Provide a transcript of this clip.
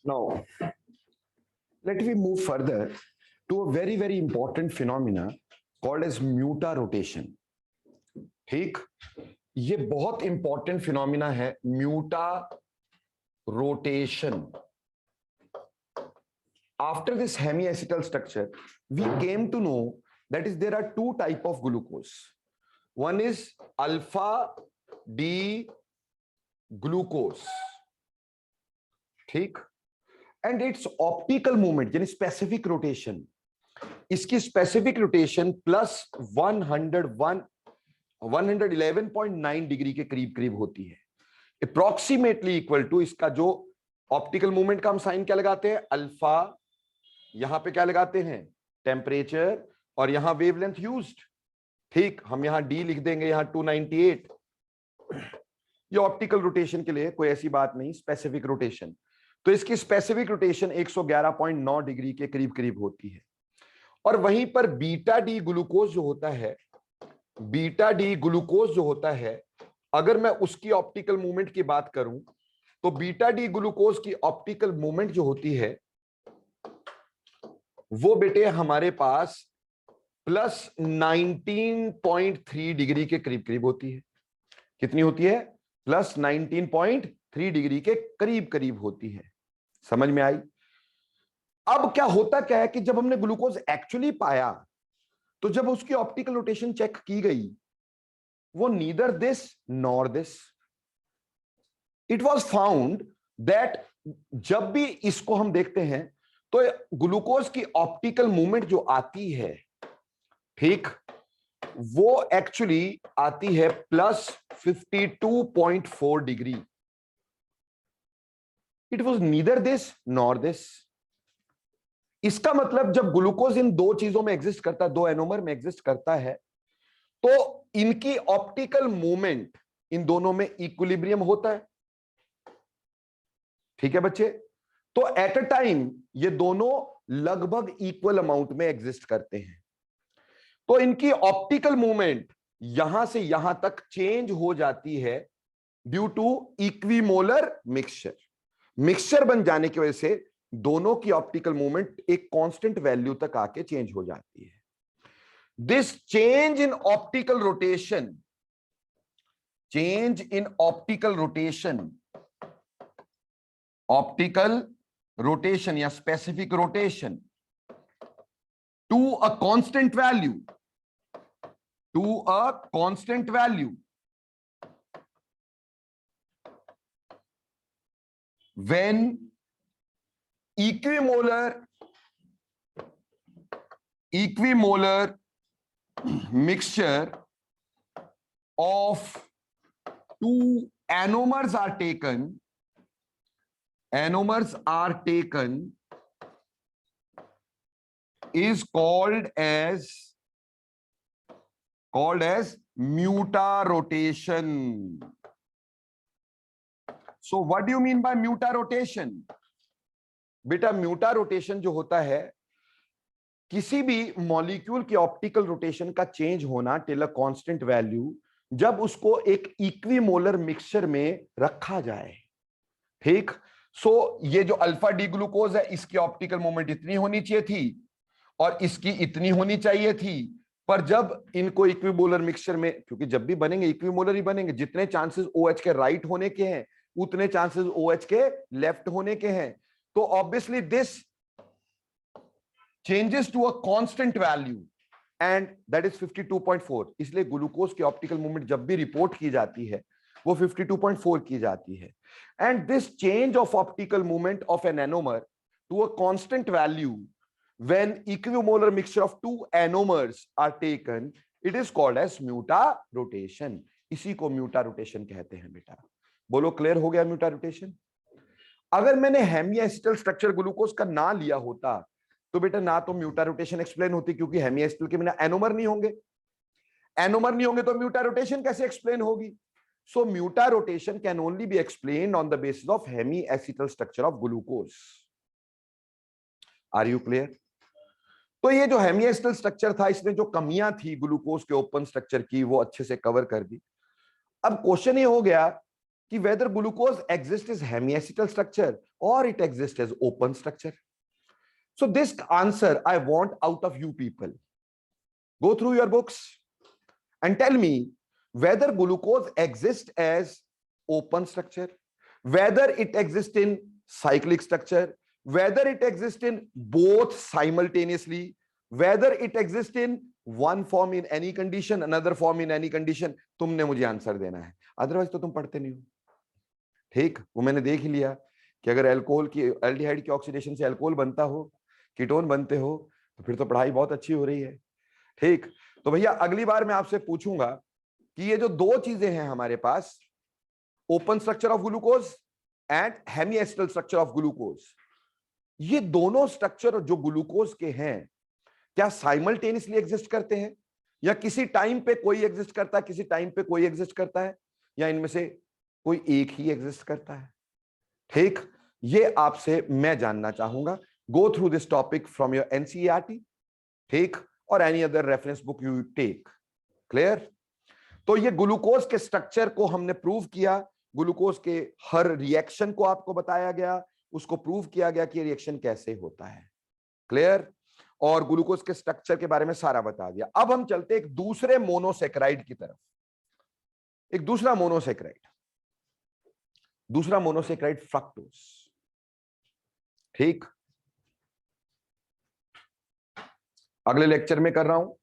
Now, let me move further to a very, very important phenomena called as mutarotation. ठीक, ये बहुत important phenomena है म्यूटारोटेशन. After this hemiacetal structure, we came to know that is there are two type of glucose. One is alpha D glucose, ठीक, and its optical movement यानी specific rotation, इसकी specific rotation plus 111.9 degree के करीब करीब होती है. Approximately equal to इसका जो ऑप्टिकल मूवमेंट का हम साइन क्या लगाते हैं, अल्फा, यहां पे क्या लगाते हैं, टेम्परेचर, और यहां वेवलेंथ यूज्ड. ठीक, हम यहां डी लिख देंगे, यहां 298. ये ऑप्टिकल रोटेशन के लिए कोई ऐसी बात नहीं, स्पेसिफिक रोटेशन. तो इसकी स्पेसिफिक रोटेशन 111.9 डिग्री के करीब करीब होती है. और वहीं पर बीटा डी ग्लूकोज जो होता है, बीटा डी ग्लूकोज जो होता है, अगर मैं उसकी ऑप्टिकल मूवमेंट की बात करूं तो बीटा डी ग्लूकोज की ऑप्टिकल मूवमेंट जो होती है वो बेटे हमारे पास प्लस 19.3 डिग्री के करीब करीब होती है. कितनी होती है, प्लस 19.3 डिग्री के करीब करीब होती है. समझ में आई. अब क्या होता क्या है कि जब हमने ग्लूकोज एक्चुअली पाया तो जब उसकी ऑप्टिकल रोटेशन चेक की गई वो neither this nor this. It was found that जब भी इसको हम देखते हैं तो ग्लूकोज की ऑप्टिकल मूवमेंट जो आती है, ठीक, वो एक्चुअली आती है plus 52.4 degree. It was neither this nor this. इसका मतलब जब ग्लूकोज इन दो चीजों में एग्जिस्ट करता है, दो एनोमर में एग्जिस्ट करता है, तो इनकी ऑप्टिकल मूवमेंट इन दोनों में इक्विलिब्रियम होता है. ठीक है बच्चे. तो एट अ टाइम ये दोनों लगभग इक्वल अमाउंट में एग्जिस्ट करते हैं. तो इनकी ऑप्टिकल मूवमेंट यहां से यहां तक चेंज हो जाती है due to equimolar mixture. Mixture बन जाने की वजह से दोनों की ऑप्टिकल मूवमेंट एक कांस्टेंट वैल्यू तक आके चेंज हो जाती है. This change in optical rotation, change in optical rotation, optical rotation या specific rotation to a constant value, to a constant value when equimolar mixture of two anomers are taken, is called as mutarotation. So what do you mean by mutarotation? बेटा म्यूटारोटेशन जो होता है, किसी भी molecule की optical rotation का change होना till a constant value जब उसको एक इक्विमोलर मिक्सचर में रखा जाए. ठीक. सो ये जो अल्फा डी ग्लूकोज है इसकी ऑप्टिकल मोमेंट इतनी होनी चाहिए थी और इसकी इतनी होनी चाहिए थी, पर जब इनको इक्विमोलर मिक्सचर में, क्योंकि जब भी बनेंगे इक्विमोलर ही बनेंगे, जितने चांसेस OH के राइट होने के हैं उतने चांसेस OH के लेफ्ट होने के हैं. तो obviously this changes to a constant value and that is 52.4. इसलिए ग्लूकोज की ऑप्टिकल मूवमेंट जब भी रिपोर्ट की जाती है वो 52.4 की जाती है. And this change of optical movement of an anomer to a constant value when equimolar mixture of two anomers are taken, it is called as mutarotation. इसी को म्यूटारोटेशन कहते हैं बेटा. बोलो क्लियर हो गया म्यूटारोटेशन. अगर मैंने हेमिएसिटल स्ट्रक्चर ग्लूकोज का ना लिया होता तो बेटा ना तो म्यूटारोटेशन एक्सप्लेन होती, क्योंकि हेमिएसिटल के बिना एनोमर नहीं होंगे. एनोमर नहीं होंगे तो म्यूटारोटेशन कैसे एक्सप्लेन होगी. So mutarotation can only be explained on the basis of hemiacetal structure of glucose. Are you clear. तो ये जो हेमिएसिटल स्ट्रक्चर था इसमें जो कमियां थी ग्लूकोज के ओपन स्ट्रक्चर की वो अच्छे से कवर कर दी. अब क्वेश्चन ये हो गया कि whether glucose exists as hemiacetal structure or it exists as open structure. So this answer I want out of you people. Go through your books and tell me whether glucose exists as open structure, whether it exists in cyclic structure, whether it exists in both simultaneously, whether it exists in one form in any condition, another form in any condition. तुमने मुझे answer देना है, otherwise तो तुम पढ़ते नहीं हो। ठीक, वो मैंने देख ही लिया कि अगर अल्कोहल की, एल्डिहाइड की ऑक्सीडेशन से अल्कोहल बनता हो, कीटोन बनते हो, तो फिर तो पढ़ाई बहुत अच्छी हो रही है। ठीक, तो भैया अगली बार मैं आपसे पूछूंगा कि ये जो दो चीजें हैं हमारे पास, open structure of glucose and hemiacetal structure of glucose, ये दोनों स्ट्रक्चर जो ग्लूकोज के हैं क्या साइमल्टेनियसली एग्जिस्ट करते हैं, या किसी टाइम पे कोई एग्जिस्ट करता है, किसी टाइम पे कोई एग्जिस्ट करता है, या इनमें से कोई एक ही एग्जिस्ट करता है? ठीक, ये आपसे मैं जानना चाहूंगा। Go through this topic from your NCERT, ठीक, और any other reference book you take. Clear? तो ये ग्लूकोज के स्ट्रक्चर को हमने प्रूव किया, ग्लूकोज के हर रिएक्शन को आपको बताया गया, उसको प्रूव किया गया कि रिएक्शन कैसे होता है। क्लियर? और ग्लूकोज के स्ट्रक्चर के बारे में सारा बता दिया। अब हम चलते एक दूसरे मोनोसेक्राइड की तरफ। एक दूसरा मोनोसेक्राइड फ्रक्टोज। ठीक, अगले लेक्चर में कर रहा हूं,